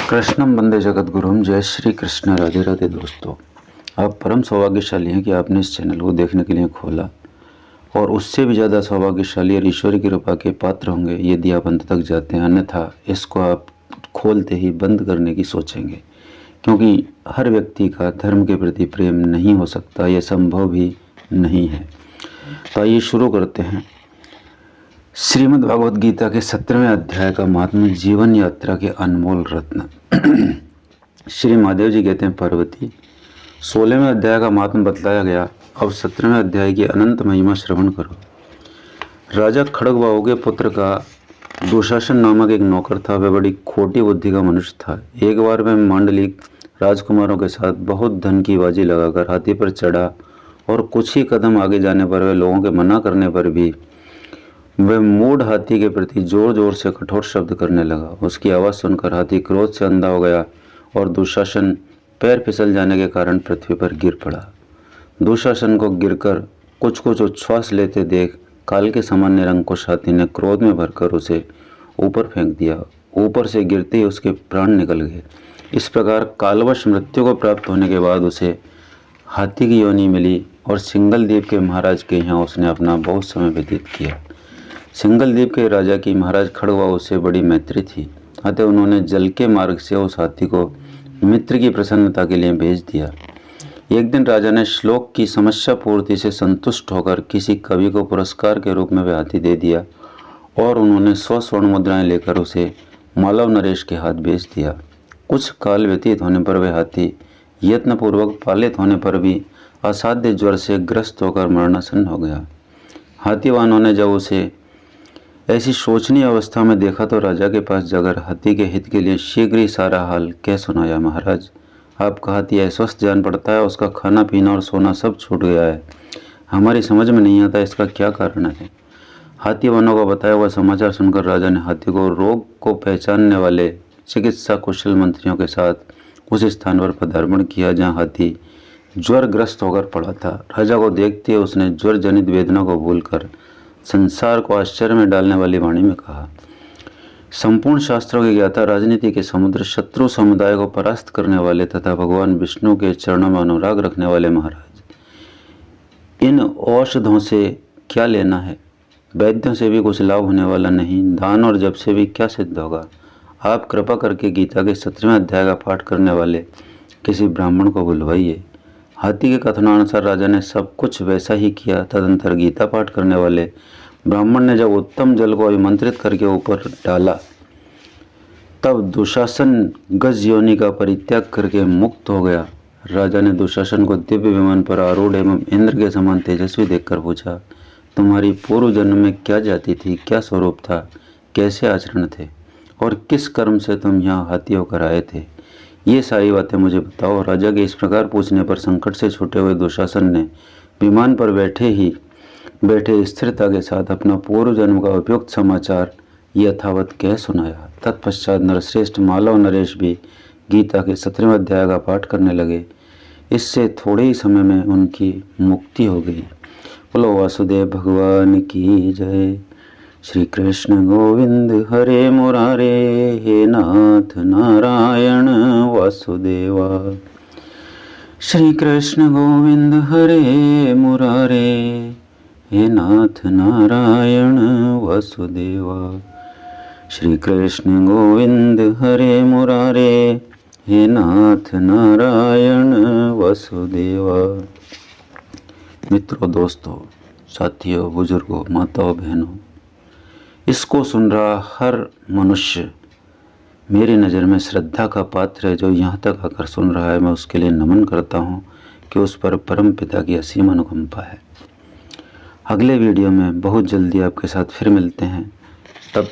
कृष्णम वंदे जगत गुरुम। जय श्री कृष्ण। राधे राधे दोस्तों, आप परम सौभाग्यशाली हैं कि आपने इस चैनल को देखने के लिए खोला, और उससे भी ज़्यादा सौभाग्यशाली और ईश्वर की कृपा के पात्र होंगे यदि आप अंत तक जाते हैं, अन्यथा इसको आप खोलते ही बंद करने की सोचेंगे, क्योंकि हर व्यक्ति का धर्म के प्रति प्रेम नहीं हो सकता, यह संभव भी नहीं है। तो आइए शुरू करते हैं। श्रीमद् भागवत गीता के 17वें अध्याय का महात्म्य, जीवन यात्रा के अनमोल रत्न। श्री महादेव जी कहते हैं, पार्वती 16वें अध्याय का महात्म्य बतलाया गया, अब 17वें अध्याय की अनंत महिमा श्रवण करो। राजा खड़गवाओं के पुत्र का दुशासन नामक एक नौकर था। वह बड़ी खोटी बुद्धि का मनुष्य था। एक बार वह मांडलिक राजकुमारों के साथ बहुत धन की बाजी लगाकर हाथी पर चढ़ा, और कुछ ही कदम आगे जाने पर वह लोगों के मना करने पर भी वह मूढ़ हाथी के प्रति जोर जोर से कठोर शब्द करने लगा। उसकी आवाज़ सुनकर हाथी क्रोध से अंधा हो गया, और दुशासन पैर फिसल जाने के कारण पृथ्वी पर गिर पड़ा। दुशासन को गिरकर कुछ कुछ उच्छ्वास लेते देख काल के समान निरंकुश हाथी ने क्रोध में भरकर उसे ऊपर फेंक दिया। ऊपर से गिरते ही उसके प्राण निकल गए। इस प्रकार कालवश मृत्यु को प्राप्त होने के बाद उसे हाथी की योनि मिली, और सिंगल द्वीप के महाराज के यहाँ उसने अपना बहुत समय व्यतीत किया। सिंगल द्वीप के राजा की महाराज खड़गवाओं से बड़ी मैत्री थी, अतः उन्होंने जल के मार्ग से उस हाथी को मित्र की प्रसन्नता के लिए भेज दिया। एक दिन राजा ने श्लोक की समस्या पूर्ति से संतुष्ट होकर किसी कवि को पुरस्कार के रूप में वह हाथी दे दिया, और उन्होंने 100 स्वर्ण मुद्राएं लेकर उसे मालव नरेश के हाथ भेज दिया। कुछ काल व्यतीत होने पर वह हाथी यत्नपूर्वक पालित होने पर भी असाध्य ज्वर से ग्रस्त होकर मरणासन्न हो गया। हाथीवानों ने जब उसे ऐसी शोचनीय अवस्था में देखा तो राजा के पास जाकर हाथी के हित के लिए शीघ्र ही सारा हाल कह सुनाया। महाराज, आपका हाथी अस्वस्थ जान पड़ता है, उसका खाना पीना और सोना सब छूट गया है। हमारी समझ में नहीं आता इसका क्या कारण है। हाथीवानों का बताया हुआ समाचार सुनकर राजा ने हाथी को रोग को पहचानने वाले चिकित्सा कुशल मंत्रियों के साथ उस स्थान पर पदार्पण किया जहाँ हाथी ज्वरग्रस्त होकर पड़ा था। राजा को देखते ही उसने ज्वर जनित वेदना को भूलकर संसार को आश्चर्य में डालने वाली वाणी में कहा, संपूर्ण शास्त्रों के ज्ञाता, राजनीति के समुद्र, शत्रु समुदाय को परास्त करने वाले तथा भगवान विष्णु के चरणों में अनुराग रखने वाले महाराज, इन औषधों से क्या लेना है? वैद्यों से भी कुछ लाभ होने वाला नहीं, दान और जप से भी क्या सिद्ध होगा। आप कृपा करके गीता के 17वें अध्याय का पाठ करने वाले किसी ब्राह्मण को बुलवाइए। हाथी के कथनानुसार राजा ने सब कुछ वैसा ही किया। तदंतर गीता पाठ करने वाले ब्राह्मण ने जब उत्तम जल को अभिमंत्रित करके ऊपर डाला, तब दुशासन गज योनि का परित्याग करके मुक्त हो गया। राजा ने दुशासन को दिव्य विमान पर आरूढ़ एवं इंद्र के समान तेजस्वी देखकर पूछा, तुम्हारी पूर्व जन्म में क्या जाति थी, क्या स्वरूप था, कैसे आचरण थे, और किस कर्म से तुम यहाँ हाथी होकर आए थे? ये सारी बातें मुझे बताओ। राजा के इस प्रकार पूछने पर संकट से छूटे हुए दुशासन ने विमान पर बैठे स्थिरता के साथ अपना पूर्व जन्म का उपयुक्त समाचार यथावत कह सुनाया। तत्पश्चात नरश्रेष्ठ मालव नरेश भी गीता के 17वें अध्याय का पाठ करने लगे। इससे थोड़े ही समय में उनकी मुक्ति हो गई। बोलो वासुदेव भगवान की जय। श्री कृष्ण गोविंद हरे मुरारे, हे नाथ नारायण वासुदेवा। श्री कृष्ण गोविंद हरे मुरारे, हे नाथ नारायण वासुदेवा। श्री कृष्ण गोविंद हरे मुरारे, हे नाथ नारायण वासुदेवा। मित्रों, दोस्तों, साथियों, बुजुर्गों, माताओं, बहनों, इसको सुन रहा हर मनुष्य मेरी नज़र में श्रद्धा का पात्र है। जो यहाँ तक आकर सुन रहा है, मैं उसके लिए नमन करता हूँ कि उस पर परम पिता की असीम अनुकंपा है। अगले वीडियो में बहुत जल्दी आपके साथ फिर मिलते हैं।